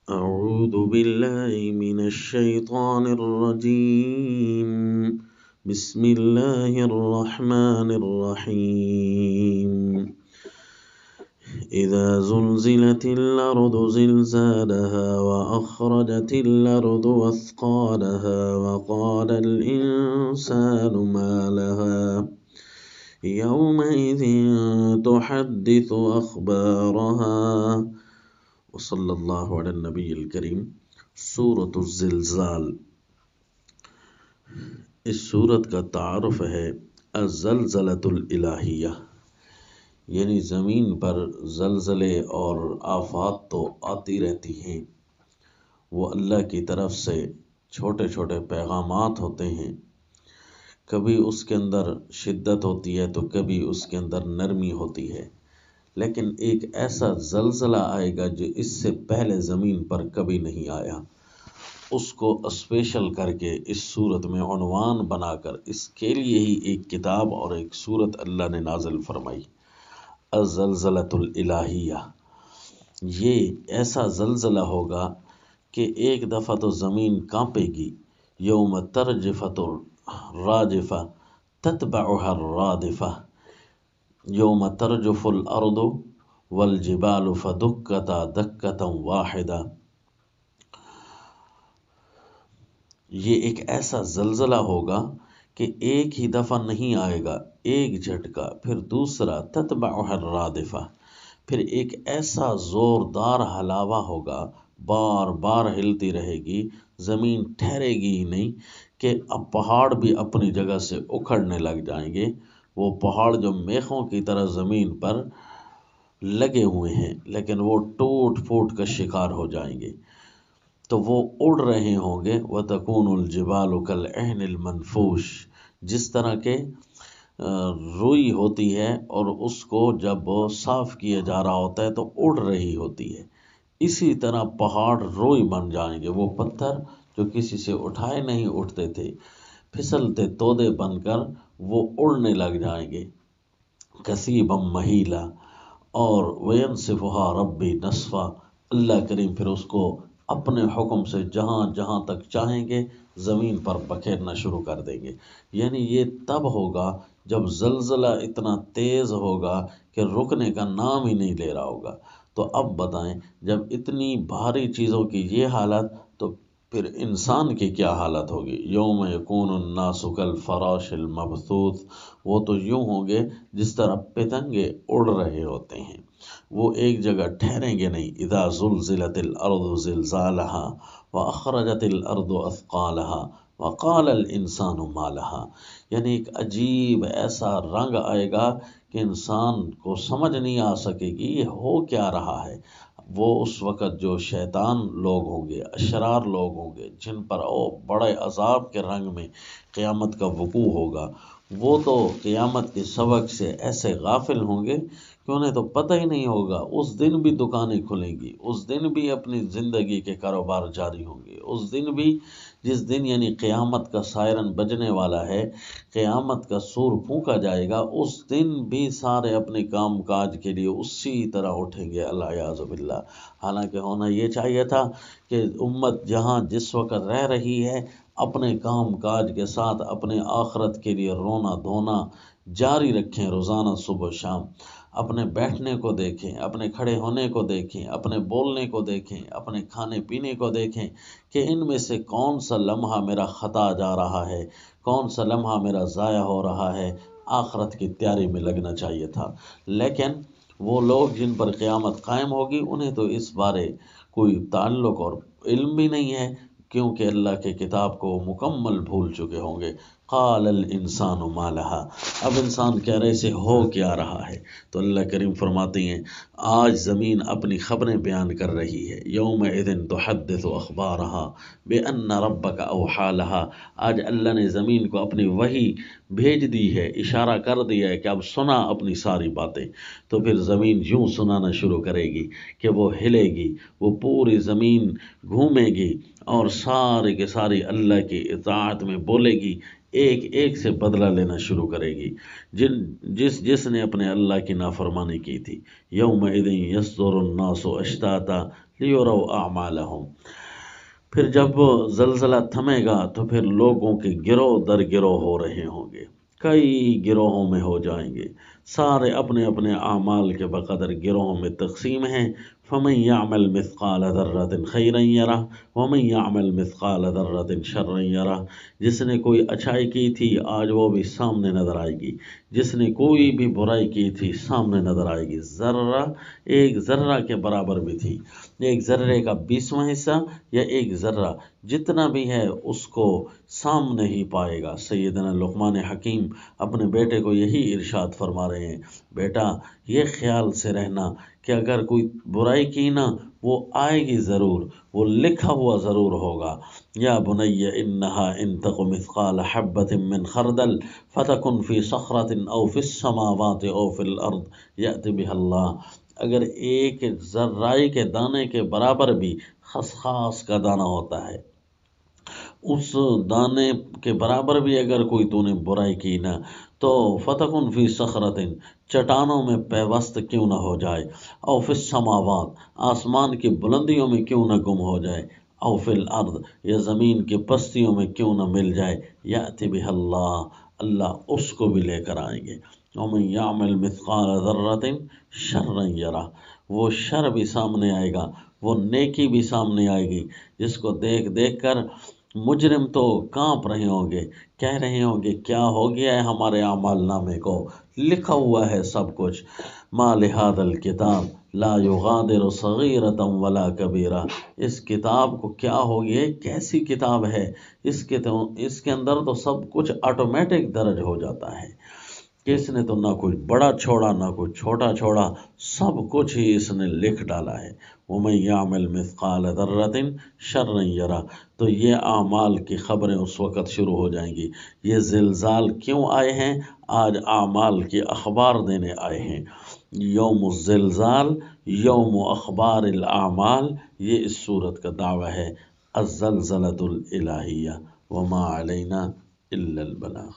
أعوذ بالله من الشيطان الرجيم. بسم الله الرحمن الرحيم. إذا زلزلت الأرض زلزالها وأخرجت الأرض أثقالها وقال الإنسان ما لها يومئذ تحدث أخبارها. وصلی اللہ علی النبی الکریم. سورۃ الزلزال. اس سورت کا تعارف ہے الزلزلۃ الالہیہ، یعنی زمین پر زلزلے اور آفات تو آتی رہتی ہیں، وہ اللہ کی طرف سے چھوٹے چھوٹے پیغامات ہوتے ہیں. کبھی اس کے اندر شدت ہوتی ہے تو کبھی اس کے اندر نرمی ہوتی ہے، لیکن ایک ایسا زلزلہ آئے گا جو اس سے پہلے زمین پر کبھی نہیں آیا. اس کو اسپیشل کر کے اس صورت میں عنوان بنا کر اس کے لیے ہی ایک کتاب اور ایک صورت اللہ نے نازل فرمائی، الزلزلۃ الالہیہ. یہ ایسا زلزلہ ہوگا کہ ایک دفعہ تو زمین کانپے گی. یوم ترجفۃ الراجفہ تتبعها الرادفہ. یوم ترجف الارض والجبال فدکتا دکتا واحدہ. یہ ایک ایسا زلزلہ ہوگا کہ ایک ہی دفعہ نہیں آئے گا، ایک جھٹکا، پھر دوسرا، تتبعها الرادفہ، پھر ایک ایسا زوردار ہلاوا ہوگا، بار بار ہلتی رہے گی، زمین ٹھہرے گی ہی نہیں کہ اب پہاڑ بھی اپنی جگہ سے اکھڑنے لگ جائیں گے. وہ پہاڑ جو میخوں کی طرح زمین پر لگے ہوئے ہیں لیکن وہ ٹوٹ پھوٹ کا شکار ہو جائیں گے، تو وہ اڑ رہے ہوں گے. وَتَكُونُ الْجِبَالُ كَالْعِهْنِ الْمَنْفُوشِ. جس طرح کے روئی ہوتی ہے اور اس کو جب صاف کیا جا رہا ہوتا ہے تو اڑ رہی ہوتی ہے، اسی طرح پہاڑ روئی بن جائیں گے. وہ پتھر جو کسی سے اٹھائے نہیں اٹھتے تھے، پھسلتے تودے بن کر وہ اڑنے لگ جائیں گے. کثیبا مہیلا. اور وینصفها ربی نصفا. اللہ کریم پھر اس کو اپنے حکم سے جہاں جہاں تک چاہیں گے زمین پر بکھیرنا شروع کر دیں گے. یعنی یہ تب ہوگا جب زلزلہ اتنا تیز ہوگا کہ رکنے کا نام ہی نہیں لے رہا ہوگا. تو اب بتائیں، جب اتنی بھاری چیزوں کی یہ حالت تو پھر انسان کی کیا حالت ہوگی. یوم یکون الناس کالفراش المبثوث. وہ تو یوں ہوں گے جس طرح پتنگے اڑ رہے ہوتے ہیں، وہ ایک جگہ ٹھہریں گے نہیں. اذا زلزلت الارض زلزالها واخرجت الارض اثقالها وقال الانسان ما لها. یعنی ایک عجیب ایسا رنگ آئے گا کہ انسان کو سمجھ نہیں آ سکے گی یہ ہو کیا رہا ہے. وہ اس وقت جو شیطان لوگ ہوں گے، اشرار لوگ ہوں گے، جن پر بڑے عذاب کے رنگ میں قیامت کا وقوع ہوگا، وہ تو قیامت کے سبق سے ایسے غافل ہوں گے کہ انہیں تو پتہ ہی نہیں ہوگا. اس دن بھی دکانیں کھلیں گی، اس دن بھی اپنی زندگی کے کاروبار جاری ہوں گے، اس دن بھی جس دن یعنی قیامت کا سائرن بجنے والا ہے، قیامت کا سور پھونکا جائے گا، اس دن بھی سارے اپنے کام کاج کے لیے اسی طرح اٹھیں گے. الیاذ باللہ. حالانکہ ہونا یہ چاہیے تھا کہ امت جہاں جس وقت رہ رہی ہے اپنے کام کاج کے ساتھ اپنے آخرت کے لیے رونا دھونا جاری رکھیں. روزانہ صبح شام اپنے بیٹھنے کو دیکھیں، اپنے کھڑے ہونے کو دیکھیں، اپنے بولنے کو دیکھیں، اپنے کھانے پینے کو دیکھیں کہ ان میں سے کون سا لمحہ میرا خطا جا رہا ہے، کون سا لمحہ میرا ضائع ہو رہا ہے. آخرت کی تیاری میں لگنا چاہیے تھا. لیکن وہ لوگ جن پر قیامت قائم ہوگی انہیں تو اس بارے کوئی تعلق اور علم بھی نہیں ہے، کیونکہ اللہ کے کتاب کو مکمل بھول چکے ہوں گے. قال الانسان ما لها. اب انسان کہہ رہے سے ہو کیا رہا ہے، تو اللہ کریم فرماتے ہیں آج زمین اپنی خبریں بیان کر رہی ہے. یومئذ تحدث اخبارها بان ربک اوحی لها. آج اللہ نے زمین کو اپنی وحی بھیج دی ہے، اشارہ کر دیا ہے کہ اب سنا اپنی ساری باتیں. تو پھر زمین یوں سنانا شروع کرے گی کہ وہ ہلے گی، وہ پوری زمین گھومے گی اور سارے کے ساری اللہ کی اطاعت میں بولے گی. ایک ایک سے بدلہ لینا شروع کرے گی، جس نے اپنے اللہ کی نافرمانی کی تھی۔ یومئذ یصدر الناس اشتاتا لیروا اعمالہم، پھر جب زلزلہ تھمے گا تو پھر لوگوں کے گروہ در گروہ ہو رہے ہوں گے، کئی گروہوں میں ہو جائیں گے، سارے اپنے اپنے اعمال کے بقدر گروہوں میں تقسیم ہیں۔ فمن یعمل مثقال ذرۃ خیرا یرہ ومن یعمل مثقال ذرۃ شرا یرہ، جس نے کوئی اچھائی کی تھی آج وہ بھی سامنے نظر آئے گی، جس نے کوئی بھی برائی کی تھی سامنے نظر آئے گی۔ ذرہ ایک ذرہ کے برابر بھی تھی، ایک ذرے کا 20واں حصہ یا ایک ذرہ جتنا بھی ہے اس کو سامنے ہی پائے گا۔ سیدنا لقمان حکیم اپنے بیٹے کو یہی ارشاد فرما رہے ہیں، بیٹا یہ خیال سے رہنا کہ اگر کوئی برائی کی نا وہ آئے گی ضرور، وہ لکھا ہوا ضرور ہوگا۔ یا بنی انہا ان تق مثقال حبۃ من خردل فتکن فی صخرۃ او فی السماوات او فی الارض یأت بها اللہ، اگر ایک ذرائی کے دانے کے برابر بھی خسخاس کا دانہ ہوتا ہے، اس دانے کے برابر بھی اگر کوئی تو نے برائی کی نا تو فتکن فی صخرۃ، چٹانوں میں پیوست کیوں نہ ہو جائے، او فی السماوات، آسمان کی بلندیوں میں کیوں نہ گم ہو جائے، او فی الارض، یا زمین کی پستیوں میں کیوں نہ مل جائے، یأتی بہ اللہ، اللہ اس کو بھی لے کر آئیں گے۔ ومن یعمل مثقال ذرۃ شرا یرہ، وہ شر بھی سامنے آئے گا، وہ نیکی بھی سامنے آئے گی، جس کو دیکھ دیکھ کر مجرم تو کانپ رہے ہوں گے، کہہ رہے ہوں گے کیا ہو گیا ہے ہمارے اعمال نامے کو، لکھا ہوا ہے سب کچھ۔ ما لہذا الکتاب لا یغادر صغیرۃ ولا کبیرہ، اس کتاب کو کیا ہو گیا، کیسی کتاب ہے، اس کے اندر تو سب کچھ آٹومیٹک درج ہو جاتا ہے کہ اس نے تو نہ کوئی بڑا چھوڑا نہ کوئی چھوٹا چھوڑا، سب کچھ ہی اس نے لکھ ڈالا ہے۔ ومن یعمل مثقال ذرۃ شرا یرہ، تو یہ اعمال کی خبریں اس وقت شروع ہو جائیں گی۔ یہ زلزال کیوں آئے ہیں؟ آج اعمال کی اخبار دینے آئے ہیں۔ یوم الزلزال یوم اخبار الاعمال، یہ اس صورت کا دعویٰ ہے، الزلزلۃ الالہیہ، وما علینا الا البلاغ۔